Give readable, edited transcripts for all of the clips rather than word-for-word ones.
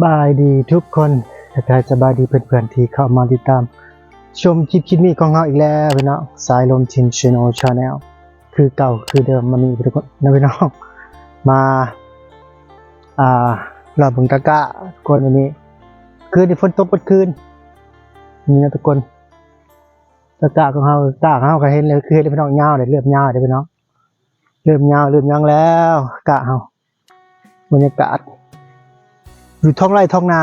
บายดีทุกคนทักทายสบายดีเพื่อนๆที่เข้ามาติดตามชมคลิปนี้ของเราอีกแล้วพี่น้องสายลมชินชิโนชาแนลคือเก่าคือเดิมมันมีทุกคนนะพี่น้องมาเราบึงตะกะคนวันนี้คืนที่ฝนตกเมื่อคืนนี่นะทุกคนตะกะของเราก็เห็นเลยคือพี่น้องยาวเลยเริ่มยาวเลยพี่น้องเริ่มยาวแล้วกะเราบรรยากาศอยู่ท้องไร่ท้องนา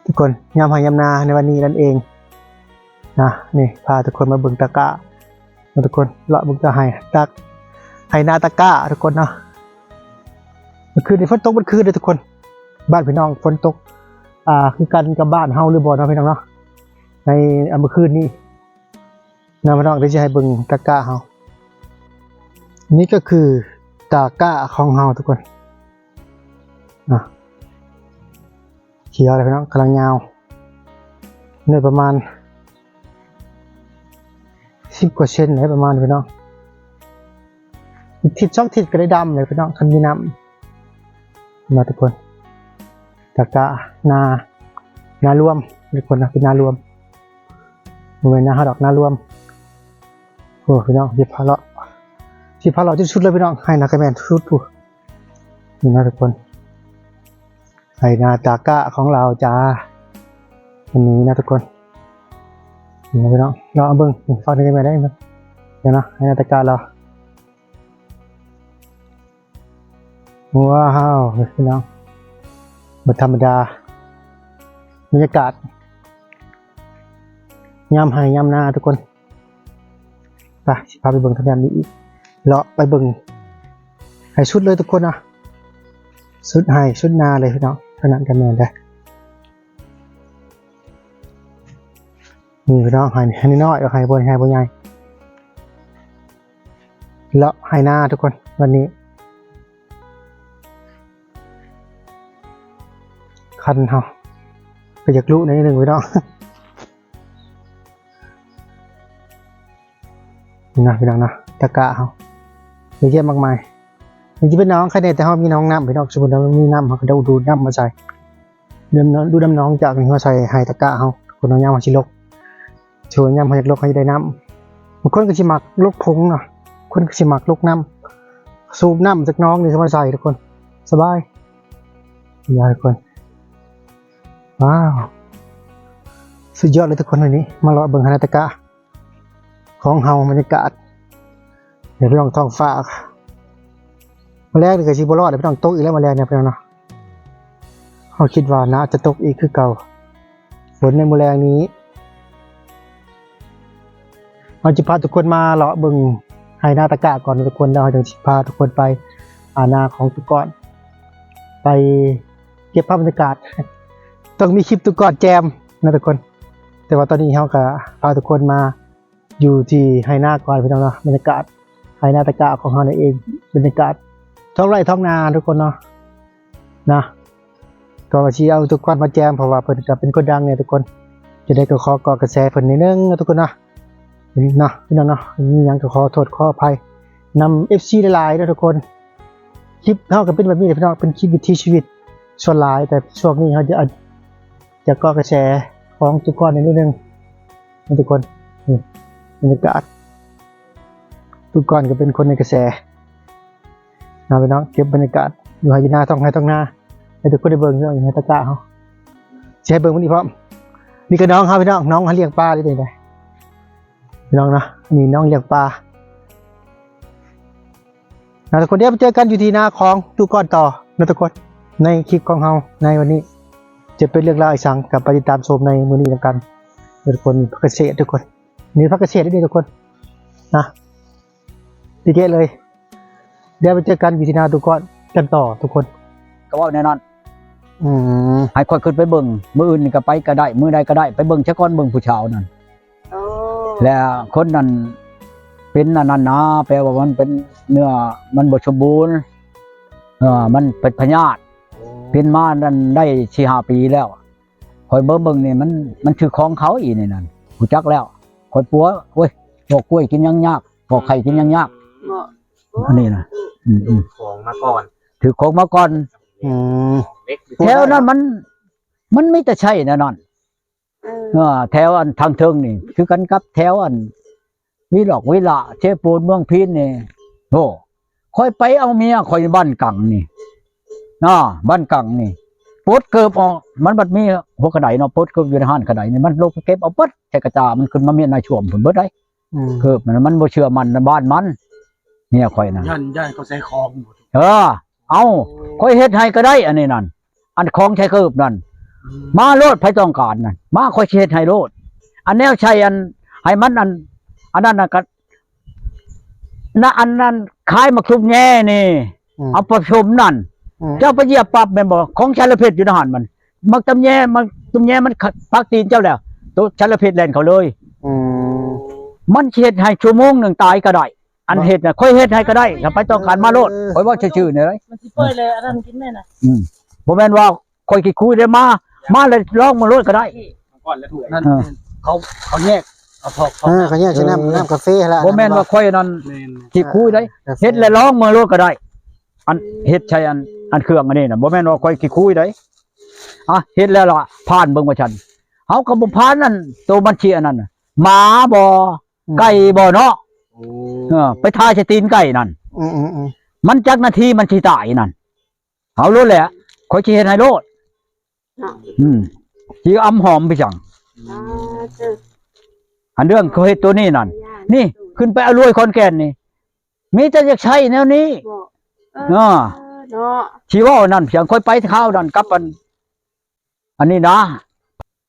ทุกคนยามหายามนาในวันนี้นั่นเองนะนี่พาทุกคนมาบึงตะกะทุกคนเลาะบึงตะไห้นาตะกะทุกคนเนาะเมื่อคืนฝนตกเมื่อคืนเลยทุกคนบ้านพี่น้องฝนตกคือกันกับบ้านเฮาหรือบ่เนาะพี่น้องเนาะในเมื่อคืนนี้นะพี่น้องได้จะให้บึงตะกะเฮานี่ก็คือตะกะของเฮาทุกคนนะเขียวเลยพี่น้องกำลังยาวเนี่ยประมาณ10 กว่าเซนเลยประมาณพี่น้องทิศช่องทิศก็ได้ดำเลยพี่น้องคันมีน้ำมาทุกคนตะกะนารวมทุกคนนะเป็นนารวมเหมือนนาดอกนารวมโอ้พี่น้องหยิบพาเลาะชุดเลยพี่น้องให้นักแมนชุดถูกนี่นะทุกคนไห้นาตะกะของเราจ้าวันนี้นะทุกคนนี่พี่น้องเราเอาเบิ้งฟังได้ไหมได้ไหมเดี๋ยวนะไห้นาตะกะเราว้าวพี่น้องบธรรมดาบรรยากาศยามไห้ยามนาทุกคนไปพาไปเบิ้งทางด้านนี้อีกเลาะไปเบิ้งให้ชุดเลยทุกคนนะชุดไห้ชุดนาเลยพี่น้องขนาดกันแมนได้นี่พี่น้องไห้น้อยๆไห้บนใหญ่เลาะไห้นาทุกคนวันนี้คันเขาไปอยากรู้ในหนึ่งพี่น้องนะพี่น้องนะตะกะเขาเยอะแยะมากมายจริงๆเป็นน้องใครเนี่ยแต่เขามีน้องน้ำพี่น้องสมมติเรามีน้ำเขาก็ดูน้ำมาใส่ดูน้ำน้องจากนี้เขาใส่ไฮตะกะเขาคนน้องย่างมาชิลกชวนย่างมาจากลกให้ได้น้ำบางคนก็ชิมักลกพงเนาะคนก็ชิมักลกน้ำสูบน้ำจากน้องนี่มาใส่ทุกคนสบายยาทุกคนว้าวสุดยอดเลยทุกคนวันนี้มาเลาะเบิ่งไฮตะกะของเฮาบรรยากาศในเรื่องท้องฟ้ามาแรกนี่ก็ชิบรอดเลยไม่ต้องตกอีกแล้วมาแรกเนี่ยพี่น้องเนาะเขาคิดว่าน่าจะตกอีกคือเก่าฝนในมื้อแรงนี้เราจะพาทุกคนมาเลาะบึงไฮนาตะกะก่อนทุกคนแล้วเราจะพาทุกคนไปนาของทุกก่อนไปเก็บภาพบรรยากาศต้องมีคลิปทุกก่อนแจมนะทุกคนแต่ว่าตอนนี้เราก็พาทุกคนมาอยู่ที่ไฮนาก่อนพี่น้องเนาะบรรยากาศไฮนาตะกะของเราเองบรรยากาศท้องไร่ท้องนาทุกคนเนาะนะก็มาชี้เอาทุกคนมาแจมเพราะว่าเพิ่นจะเป็นคนดังเนี่ยทุกคนจะได้ก็ขอกอกระแสเพิ่นนิดนึงนะทุกคนนะเนาะพี่น้องเนาะมีหยังก็ขอโทษขออภัยนำ FC หลายๆนะทุกคนคลิปเฮาก็เป็นแบบนี้พี่น้องเป็นคลิปวิถีชีวิตส่วนหลายแต่ช่วงนี้เฮาจะกอกระแสของทุกคนนิดนึงนะทุกคนนี่บรรยากาศทุกคนก็เป็นคนในกระแสนะพี่น้องเก็บบรรยากาศอยู่ให้นาต้องนาให้ทุกคนได้เบิ่งเรื่องในตะกะเขาจะให้เบิ่งวันนี้พร้อมนี่ก็น้องครับพี่น้องน้องเขาเลี้ยงปลาได้เลยพี่น้องนะนี่น้องเลี้ยงปลาทุกคนเดี๋ยวไปเจอกันอยู่ที่นาของทุกคนต่อนะทุกคนในคลิปของเราในวันนี้จะเป็นเรื่องราวอีกสังกับไปติดตามชมในมื้อนี้กันทุกคนพักเกษตรทุกคนนี่พักเกษตรได้ทุกคนนะดีเจเลยเดี๋ยวไปเจอกันอยู่ที่นาทุกคนกันต่อทุกคนก็ว่าแน่นอนให้ค่อยขึ้นไปเบิ่งมื้ออื่นนี่ก็ไปก็ได้มื้อใดก็ได้ไปเบิ่งซะก่อนเบิ่งผู้ชาวนั่นแล้วคนนั้นเป็นนั่นนะแปลว่ามันเป็นเนื้อมันบ่สมบูรณ์มันเป็นพยาธิเป็นมานั่นได้ 4-5 ปีแล้วคอยเบิ่งนี่มันคือของเขาอีนี่นั่นรู้จักแล้วคอยปัวโอ้ยบอกกล้วยกินยังยากบอกไข่กินยังยากอันนี้นะของมาก่อนถือของมาก่อน อืม เล็ก แถวนั้นมันไม่แต่ใช่แน่นอนแถวอันทางเทิงนี่คือกันกับแถวอันวิหลอกวิละเชปูนเมืองพินนี่โอ้ค่อยไปเอาเมียค่อยบ้านกังนี่บ้านกังนี่ปดเกิบออกมันบัดมีหัวกระไดเนาะปดเกิบอยู่ในห้านกระไดนี่มันลงไปเก็บเอาปัดใส่กระจามันขึ้นมาเมียนายช่วมผลเบิดได้เกิบมันบ่เชื่อมันบ้านมันเนี่ยค่อยนะ ย่านเขาใส่คอง เอาค่อยเฮ็ดให้ก็ได้อันนี้นั่นอันของใช้เกิบนั่นมาโลดไผต้องการนั่นมาค่อยเฮ็ดให้โลดอันแนวใช้อันให้มันอันนั้นน่ะก็นะอันนั้นขายมักซุมแย่นี่เอาผสมนั่นเจ้าไปเหยียบปรับแม่นบ่ของชาลเพชรอยู่ในหันมันมักตำแย่มันปักตีนเจ้าแล้วตัวชาลเพชรแล่นเขาเลยมันเฮ็ดให้ชั่วโมงนึงตายก็ได้อันเฮ็ดน่ะค่อยเฮ็ดให้ก็ได้ถ้าไปต้องการมาโลดค่อยว่าชื่อๆนี่เลย มันสิเปื่อยเลยอันนั้นกินแม่น่ะ บ่แม่นว่าค่อยคุยได้มาเลยลองมาโลดก็ได้ ก่อนแล้วถูกนั่นเขาแยกเอาพอก เขาแยกใช้น้ำกาแฟแล้ว บ่แม่นว่าค่อยนั่นที่คุยได้เฮ็ดแล้วลองมาโลดก็ได้อันเฮ็ดใช้อันเครื่องอันนี้น่ะบ่แม่นว่าค่อยขี้คุยได้เฮ็ดแล้วล่ะผ่านเบิ่งว่าฉันเฮาก็บ่ผ่านนั่นตัวบัญชีอันนั้นน่ะหมาบ่ไก่บ่เนาะไปทาใส่ตีนไก่นั่นมันจักนาทีมันสิตายนั่นเอาโลดแหละค่อยสิเฮ็ดให้โลดสิอำหอมไปจังอันเรื่องเขาเฮ็ดตัวนี้นั่นนี่ขึ้นไปเอารวยคนแก่นนี่มีแต่อยากใช้แนวนี้ชีว่านั่นเพียงค่อยไปข้าวนั่นกับอันนี้นะ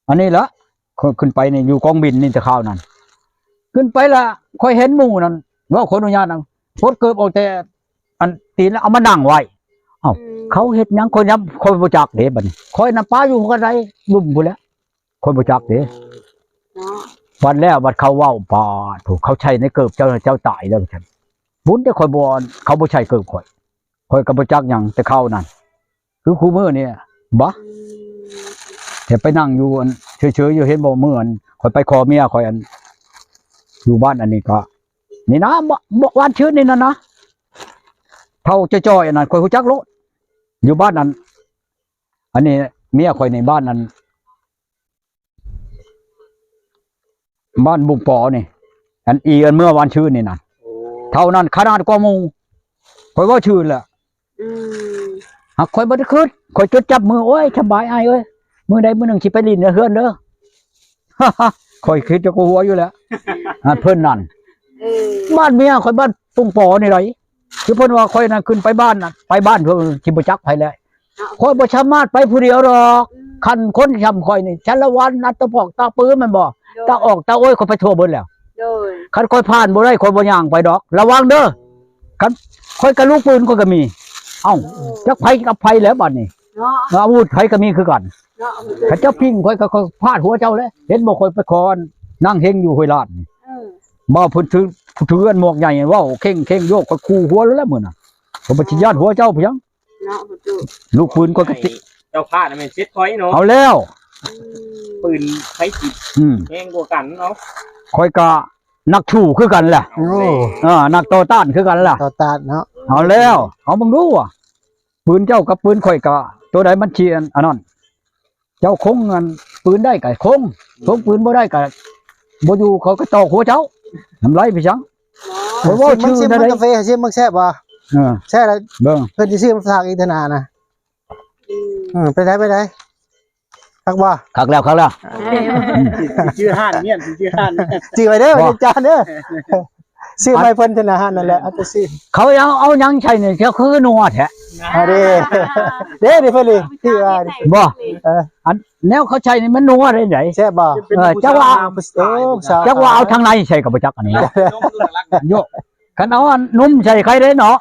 อันนี้ละขึ้นไปนี่อยู่กองบินนี่แต่ข้าวนั่นขึ้นไปละค่อยเห็นหมู่นั่นว่าคนอนุญาตนั่งพดเกิบเอาแต่อันตีนแล้วเอามานั่งไว้เขาเฮ็ดหยังคนย้ำคนบ่จักเด้บัดนี้คอยน้ำปลาอยู่กันไดลุ่มพุ่นแล้วคนบ่จักเด้วันแล้วบัดเขาเว้าปาถูกเขาใช้ในเกิบเจ้าตายแล้วฉันบุญแต่คอยบ่เขาบ่ใช้เกิบข่อยก็บ่จักหยังแต่เขานั่นคือคู่มือนี่บ่แต่ไปนั่งอยู่เฉยๆอยู่เห็นบ่มื้อข่อยไปขอเมียข่อยอยู่บ้านอันนี้ก็นี่นะบ่บ้านชื่อนี่นะเท่าจ้อยๆนั่นข่อยฮู้จักโลดอยู่บ้านนั้นอันนี้เมียข่อยในบ้านนั้นบ้านบุกปอนี่อันเมื่อวันชื่อนี่นั่นเท่านั้นขนาดกว่าหมู่ข่อยว่าชื่อแหละหากข่อยบ่ได้ขึ้นข่อยจดจับมือโอ้ยสบายอ้ายเอ้ยมื้อใดมื้อหนึงสิไปลิ้นเฮือนเด้อข่อยคิดจะกูหัวอยู่แล้วเพิ่นนั่นบ้านเมียข่อยบ้านปุงปอนี่ไดคือเพิ่นว่าข่อยน่ะขึ้นไปบ้านน่ะไปบ้านเพิ่นสิบ่จักไผแล้วข่อยบ่สามารถไปผู้เดียวหรอกคันคนช้ำข่อยนี่ชันละวันนัดตะปอกตาปื้มันบ่ตาออกตาโอ้ยข่อยไปทั่วเบิดแล้วคันข่อยผ่านบ่ได้ข่อยบ่ย่างไปดอกระวังเด้อคันข่อยกับลูกปืนข่อยก็มีเอ้าจักไผกับไผแล้วบัดนี้อาวุธไผก็มีคือกันถ้าเจ้าพิงข่อยก็พาดหัวเจ้าแล้วเห็นบ่ข่อยไปขอนั่งเฮงอยู่ห้วยลาดนี่บ่เพิ่นถืออันหมวกใหญ่เว้าเข่งโยกก็คู่หัวแล้วมื้อน่ะผมบ่สิญาติหัวเจ้าเพียงลูกปืนข่อยก็ติ เจ้าพลาดนะแม่นเซ็ตคอยเนาะ เอาแล้ว ปืนไผจิตแห้งกว่ากันเนาะ ข่อยก็นักชู้คือกันแหละนักต่อต้านคือกันล่ะ ต่อตาเนาะ เอาแล้วเอาบังดูอ่ะปืนเจ้ากับปืนข่อยก็ตัวใดมันเชียนอันนั้นเจ้าคงเงินปืนได้ก็คงปืนบ่ได้ก็บ่อยู่เขาก็ตอกหัวเจ้าทำไรพี่ชังบ่ว่าชื่อได้ กาแฟชิมมักแซ่บบ่แซ่บแล้ว เบิ่ง เพิ่นสิซื้อมาฝากอีกธนานะไปได้คักบ่ คักแล้ว ชื่อห้านเมียนชื่อห้าน จื้อไว้เด้ออาจารย์เด้อซื้อไปเพิ่นธนาหารนั่นแหละเอาไปซื้อ เขาเอายังใช่นี่เจ้าคือนัวแท้ เด้เพิ่นเลยที่ว่า บ่อันแนวเขาใช้นี่มันนัวได้ได แซ่บบ่ เจ้าว่า จัก เอาทางในใช่ก็บ่จักอันนี้โยคันเอาอันนุ่มใช่ใครได้เนาะ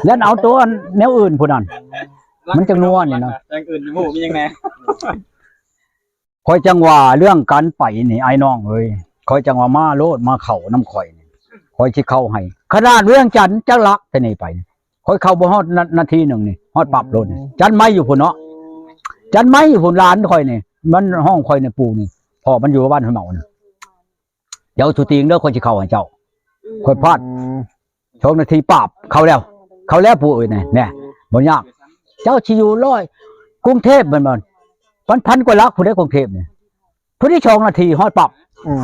แล้วเอาตัวแนวอื่นพุ่นนั่นมันจังนัวนี่เนาะ อย่างอื่นหมู่มียังไง คอยจังว่าเรื่องการไปนี่ไอ้น้องเอ้ยคอยจังว่ามาโลดมาเข้าน้ำข่อยนี่คอยสิเข้าให้ขนาดเรื่องจันทร์จักลักไปนี่ไปคอยเข้าบ่ฮอดนาทีนึงนี่ฮอดปรับโลดนี่จันไม้อยู่พุ่นเนาะจันไม้อยู่พุ่นหลานข่อยนี่มันห้องข่อยนี่ปู่นี่พ่อมันอยู่บ้านห้วยเมานี่เดี๋ยวสุติงเด้อคอยสิเข้าให้เจ้าคอยพลาด2 นาทีปราบเข้าแล้วปู่เอ้ยนี่แน่บ่ยาก เจ้าชิอยู่ร้อยกรุงเทพมันพันกว่าลักผู้ได้กรุงเทพเนี่ยผู้ที่2 นาทีฮอดปรับ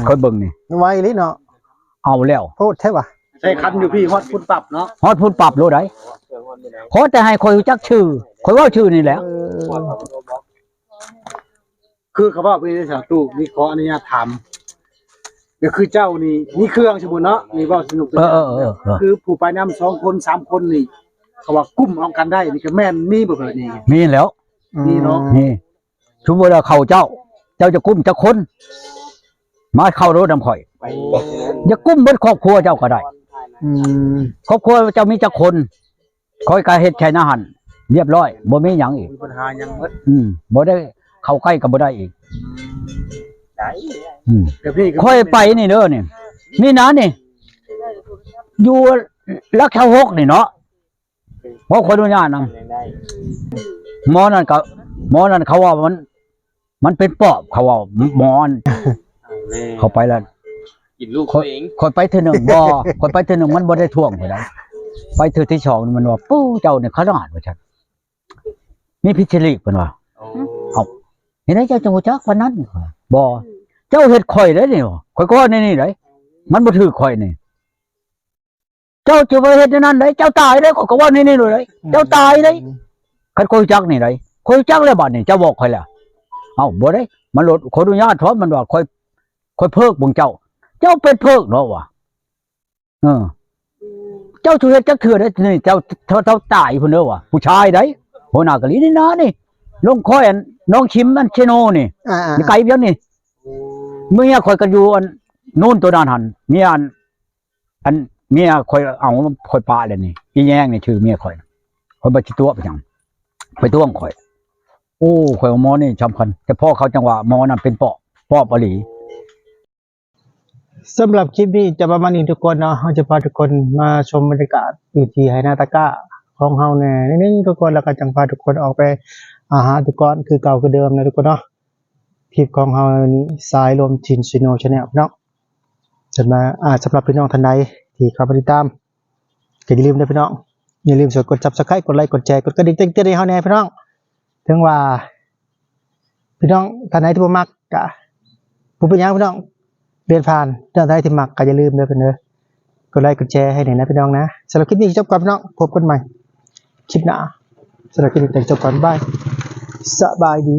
คอยเบิ่งนี่ ไวลิเนาะ เอาแล้ว โทษใช่ป่ะ ใช้คันอยู่พี่ฮอดพุ่นปรับเนาะ ฮอดพุ่นปรับโลดได้ขอแต่ให้คอยรู้จักชื่อคอยเว่าชื่อนี่แหล้ว คือเขาบอกพี่สาวตู้นี่ขออนุญาตถามก็คือเจ้านี่เครื่องสมมุติเนาะนี่เว้าสนุกคือผู้ไปนำ2 คน 3 คนนี่เขาว่ากุ้มเอากันได้นี่ก็แม่นมีบ่เบิดนี่ มีแล้ว นี่เนาะ นี่ชุบเวลาเข้าเจ้าจะกุ้มจะคนมาเข้ารถนำข่อย ไป อย่ากุ้มเบิดครอบครัวเจ้าก็ได้ครอบครัวเจ้ามีจักคนคอยกาเฮ็ดแค่นั้นหั่นเรียบร้อยบ่มีหยังอีก มีปัญหาหยังหมด บ่ได้เข้าใกล้ก็บ่ได้อีก ได้ เดี๋ยวพี่ค่อยไปนี่เด้อนี่นะนี่อยู่ลักเท่า6นี่เนาะเพราะคนอนุญาตนำหมอนั่นเขาว่ามันเป็นปอบเขาว่าหมอนเขาไปแล้ว กินลูกตัวเอง คนไปเทื่อหนึ่งบ่คนไปเทื่อหนึ่งมันบ่ได้ท่วงไปได้ไปเทื่อที่2นี่มันว่าปู้เจ้าเนี่ยขนาดว่าซั่นมีพิชลิกเพิ่นว่าเห็นไหมเจ้าจังหวัดจักวันนั้นบ่เจ้าเฮ็ดข่อยได้นี่ข่อยก็นี่ได้มันบ่ถือข่อยนี่เจ้าจะไปเฮ็ดนั่นได้เจ้าตายได้ข่อยก็ว่านี่เลยเจ้าตายได้คันข่อยจักนี่ได้ข่อยจักแล้วบัดนี้เจ้าบอกข่อยแล้วเอ้าบ่ได้มันลดขออนุญาตเพราะมันว่าข่อยเพิกบ่งเจ้าเป็นเพิกเนาะว่ะเจ้าช่วยจักเถื่อได้นี่เจ้าตายพุ่นเด้อว่ะผู้ชายได้หัวหน้ากะลีนี่นะนี่ลงคอยน้องชิมมันเชโนนี่ไกลเพียงนี่เมื่อข่อยก็อยู่นู่นตัวนั้นหั่นเมียอันเมียข่อยเอาข่อยปาเลยนี่อีแยงนี่ชื่อเมียข่อยบ่สิตัวไปจังไปท่วงข่อยโอ้ข่อยหมอนี่สำคัญแต่พ่อเขาจังว่าหมอนั่นเป็นปอบอหลี สำหรับคลิปนี้จะประมาณนี้ทุกคนเนาะเราจะพาทุกคนมาชมบรรยากาศอยู่ที่ไหนาตะก้าของเฮาแน่นิดนึงทุกคนแล้วก็จังพาทุกคนออกไปหาทุกคนคือเก่าคือเดิมนะทุกคนเนาะคลิปของเฮานี้สายลมชินชิโนชาแนลเนาะสำหรับพี่น้องท่านใดที่เข้ามาติดตามก็อย่าลืมนะพี่น้องอย่าลืมกด Subscribe กดไลค์กดแชร์กดกระดิ่งแจ้งเตือนให้เฮาแน่พี่น้องถึงว่าพี่น้องท่านใดที่บ่มักก็บ่เป็นหยังพี่น้องเดินผ่านเรื่องใดที่มักก็อย่าลืมเด้อเพิ่นเด้อกดไลค์กดแชร์ให้หน่อยนะพี่น้องนะสำหรับคลิปนี้จบก่อนพี่น้องพบกันใหม่คลิปหน้าสำหรับคลิปนี้จบก่อนบายสบายดี